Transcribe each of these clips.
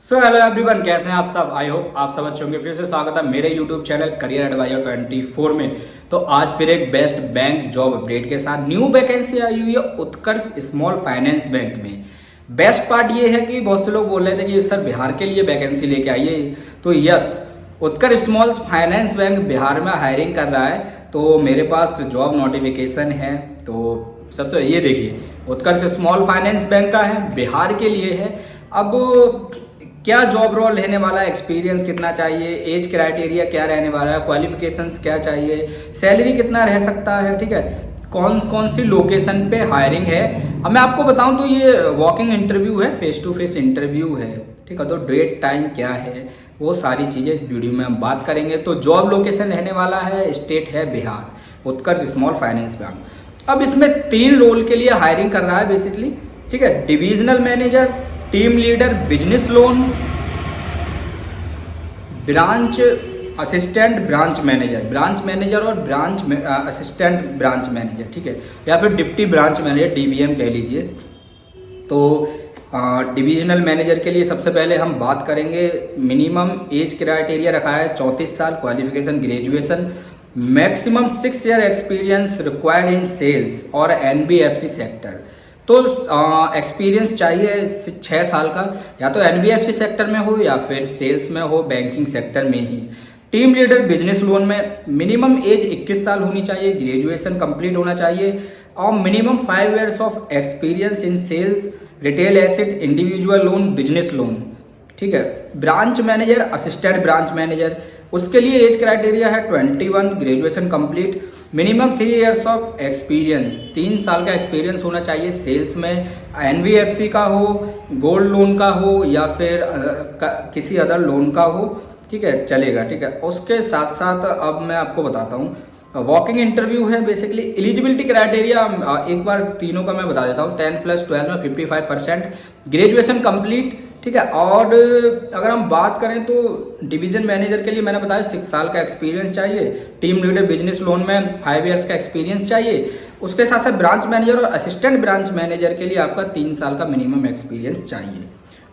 Hello everyone, कैसे हैं आप सब। आई होप आप सब अच्छे होंगे। फिर से स्वागत है मेरे यूट्यूब चैनल करियर एडवाइजर 24 में। तो आज फिर एक बेस्ट बैंक जॉब अपडेट के साथ न्यू वैकेंसी आई हुई है उत्कर्ष स्मॉल फाइनेंस बैंक में। बेस्ट पार्ट ये है कि बहुत से लोग बोल रहे थे कि सर बिहार के लिए वैकेंसी लेके आइए, तो यस, उत्कर्ष स्मॉल फाइनेंस बैंक बिहार में हायरिंग कर रहा है। तो मेरे पास जॉब नोटिफिकेशन है। तो सबसे ये देखिए, उत्कर्ष स्मॉल फाइनेंस बैंक का है, बिहार के लिए है। अब क्या जॉब रोल रहने वाला है, एक्सपीरियंस कितना चाहिए, एज क्राइटेरिया क्या रहने वाला है, क्वालिफिकेशंस क्या चाहिए, सैलरी कितना रह सकता है, ठीक है, कौन कौन सी लोकेशन पे हायरिंग है। अब मैं आपको बताऊं तो ये वॉकिंग इंटरव्यू है, फेस टू फेस इंटरव्यू है, ठीक है। तो डेट टाइम क्या है, वो सारी चीज़ें इस वीडियो में हम बात करेंगे। तो जॉब लोकेशन रहने वाला है, स्टेट है बिहार, उत्कर्ष स्मॉल फाइनेंस बैंक। अब इसमें 3 रोल के लिए हायरिंग कर रहा है बेसिकली, ठीक है। Divisional manager, team leader, business loan, branch assistant branch manager और ब्रांच असिस्टेंट ब्रांच मैनेजर, ठीक है, या फिर डिप्टी ब्रांच मैनेजर, डीबीएम कह लीजिए। तो डिविजनल मैनेजर के लिए सबसे पहले हम बात करेंगे। मिनिमम एज क्राइटेरिया रखा है 34 साल, qualification graduation, maximum 6 year experience required in sales और एनबीएफसी सेक्टर। तो एक्सपीरियंस चाहिए 6 साल का, या तो एनबीएफसी सेक्टर में हो या फिर सेल्स में हो, बैंकिंग सेक्टर में ही। टीम लीडर बिजनेस लोन में मिनिमम एज 21 साल होनी चाहिए, ग्रेजुएशन कंप्लीट होना चाहिए और minimum 5 years of experience in sales, retail asset, individual loan, business loan, ठीक है। Branch manager, assistant branch manager, उसके लिए एज क्राइटेरिया है 21, graduation complete, minimum 3 years of experience, 3 साल का एक्सपीरियंस होना चाहिए सेल्स में, एनबीएफसी का हो, गोल्ड लोन का हो या फिर किसी अदर लोन का हो, ठीक है, चलेगा, ठीक है। उसके साथ साथ अब मैं आपको बताता हूँ, वॉकिंग इंटरव्यू है बेसिकली। एलिजिबिलिटी क्राइटेरिया एक बार तीनों का मैं बता देता हूँ। 10 + 12 में 55%, ग्रेजुएशन कंप्लीट, ठीक है। और अगर हम बात करें तो डिवीजन मैनेजर के लिए मैंने बताया 6 साल का एक्सपीरियंस चाहिए, टीम लीडर बिजनेस लोन में 5 इयर्स का एक्सपीरियंस चाहिए। उसके साथ साथ ब्रांच मैनेजर और असिस्टेंट ब्रांच मैनेजर के लिए आपका 3 साल का मिनिमम एक्सपीरियंस चाहिए।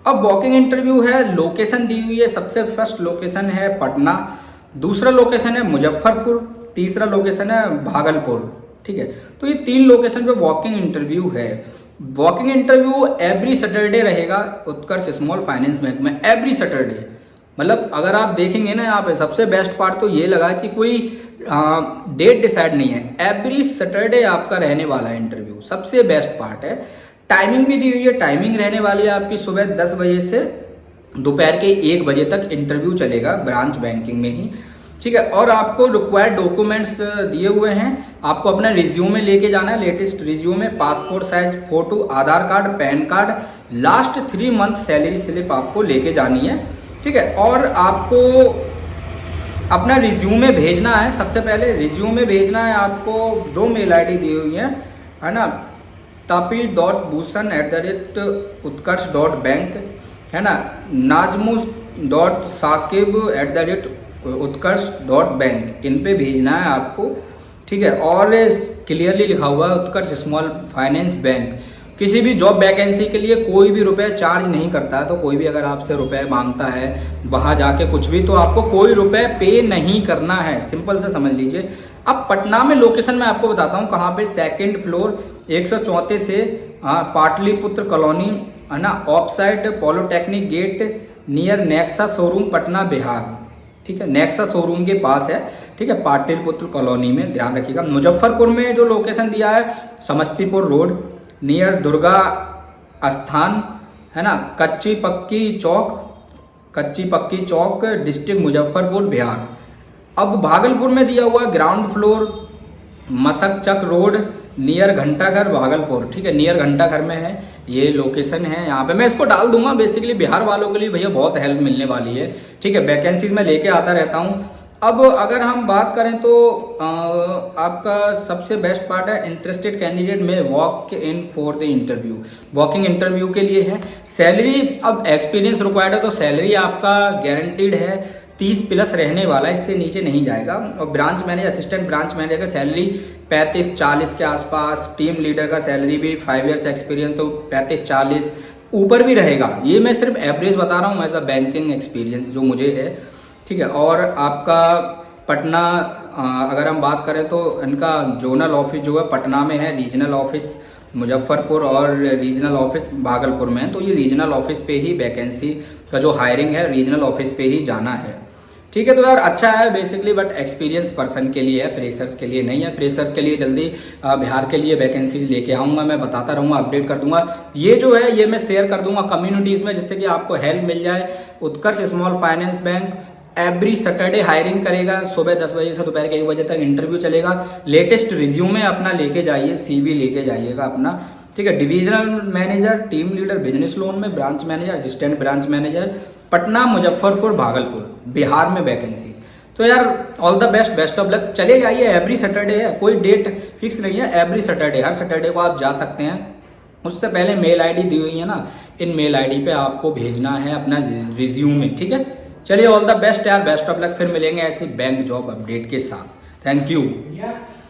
अब वॉकिंग इंटरव्यू है, लोकेशन दी हुई है। सबसे फर्स्ट लोकेशन है पटना, दूसरा लोकेशन है मुजफ्फरपुर, तीसरा लोकेशन है भागलपुर, ठीक है। तो ये 3 लोकेशन पे वॉकिंग इंटरव्यू है। वॉकिंग इंटरव्यू एवरी सैटरडे रहेगा उत्कर्ष स्मॉल फाइनेंस बैंक में, एवरी सैटरडे। मतलब अगर आप देखेंगे ना, यहाँ पे सबसे बेस्ट पार्ट तो ये लगा कि कोई डेट डिसाइड नहीं है, एवरी सैटरडे आपका रहने वाला है इंटरव्यू, सबसे बेस्ट पार्ट है। टाइमिंग भी दी हुई है, टाइमिंग रहने वाली है आपकी सुबह 10 बजे से दोपहर के 1 बजे तक इंटरव्यू चलेगा, ब्रांच बैंकिंग में ही, ठीक है। और आपको रिक्वायर्ड डॉक्यूमेंट्स दिए हुए हैं। आपको अपना रिज्यूमे लेके जाना है, latest resume, passport size photo, Aadhaar card, PAN card, last 3 month salary slip आपको लेके जानी है, ठीक है। और आपको अपना रिज्यूमे भेजना है। सबसे पहले रिज्यूमे भेजना है आपको, 2 मेल आईडी दी हुई है ना, tapi.bhushan@utkarsh.bank, है ना, najmus.saqib@utkarsh.bank, इन पे भेजना है आपको, ठीक है। और क्लियरली लिखा हुआ है उत्कर्ष स्मॉल फाइनेंस बैंक। किसी भी जॉब वैकेंसी के लिए कोई भी रुपए चार्ज नहीं करता है। तो कोई भी अगर आपसे रुपए मांगता है वहां जाके कुछ भी, तो आपको कोई रुपए पे नहीं करना है, सिंपल से समझ लीजिए। अब पटना में लोकेशन मैं आपको बताता हूँ कहाँ पे। 2nd फ्लोर 134 से पाटलिपुत्र कॉलोनी, है ना, off side polytechnic gate near Nexa showroom, Patna Bihar, ठीक है। नेक्सा शोरूम के पास है, ठीक है, पाटलिपुत्र कॉलोनी में, ध्यान रखिएगा। मुजफ्फरपुर में जो लोकेशन दिया है, समस्तीपुर रोड नियर दुर्गा स्थान, है ना, कच्ची पक्की चौक, डिस्ट्रिक्ट मुजफ्फरपुर बिहार। अब भागलपुर में दिया हुआ ग्राउंड फ्लोर, मसकचक रोड नियर घंटाघर भागलपुर, ठीक है, नियर घंटाघर में है ये लोकेशन है। यहाँ पे मैं इसको डाल दूंगा, बेसिकली बिहार वालों के लिए भैया बहुत हेल्प मिलने वाली है, ठीक है। वैकेंसीज में लेके आता रहता हूँ। अब अगर हम बात करें तो आपका सबसे बेस्ट पार्ट है, इंटरेस्टेड कैंडिडेट में walk in for the interview, walking interview के लिए है। सैलरी, अब एक्सपीरियंस रिक्वायर्ड है तो सैलरी आपका गारंटीड है 30+ रहने वाला है, इससे नीचे नहीं जाएगा। और branch manager, assistant branch manager का सैलरी 35-40 के आसपास, टीम लीडर का सैलरी भी 5 इयर्स एक्सपीरियंस तो 35-40, ऊपर भी रहेगा। ये मैं सिर्फ एवरेज बता रहा हूँ एज अ बैंकिंग एक्सपीरियंस जो मुझे है, ठीक है। और आपका पटना अगर हम बात करें तो इनका जोनल ऑफिस जो है पटना में है, रीजनल ऑफिस मुजफ्फरपुर और रीजनल ऑफिस भागलपुर में है। तो ये रीजनल ऑफिस पे ही वैकेंसी का जो हायरिंग है रीजनल ऑफिस पे ही जाना है, ठीक है। तो यार अच्छा है बेसिकली, बट एक्सपीरियंस पर्सन के लिए है, फ्रेशर्स के लिए नहीं है। फ्रेशर्स के लिए जल्दी बिहार के लिए वैकेंसीज लेके आऊँगा, मैं बताता रहूँगा, अपडेट कर दूंगा। ये जो है ये मैं शेयर कर दूंगा कम्युनिटीज़ में, जिससे कि आपको हेल्प मिल जाए। Utkarsh small finance bank every Saturday hiring करेगा, सुबह 10 बजे से दोपहर के 1 बजे तक इंटरव्यू चलेगा। लेटेस्ट रिज्यूमे अपना लेके जाइए, CV लेके जाइएगा अपना, ठीक है। Divisional manager, team leader, business loan में, branch manager, assistant branch manager, Patna, Muzaffarpur, Bhagalpur, Bihar में वैकेंसीज। तो यार all the best, best of luck. चले जाइए, एवरी सैटरडे है, कोई डेट फिक्स नहीं है, एवरी सैटरडे, हर सैटरडे को आप जा सकते हैं। उससे पहले मेल ID दी हुई है ना, इन मेल ID पे आपको भेजना है अपना रिज्यूमे, ठीक है। चलिए ऑल द बेस्ट यार, बेस्ट ऑफ लक। फिर मिलेंगे ऐसी बैंक जॉब अपडेट के साथ। Thank you.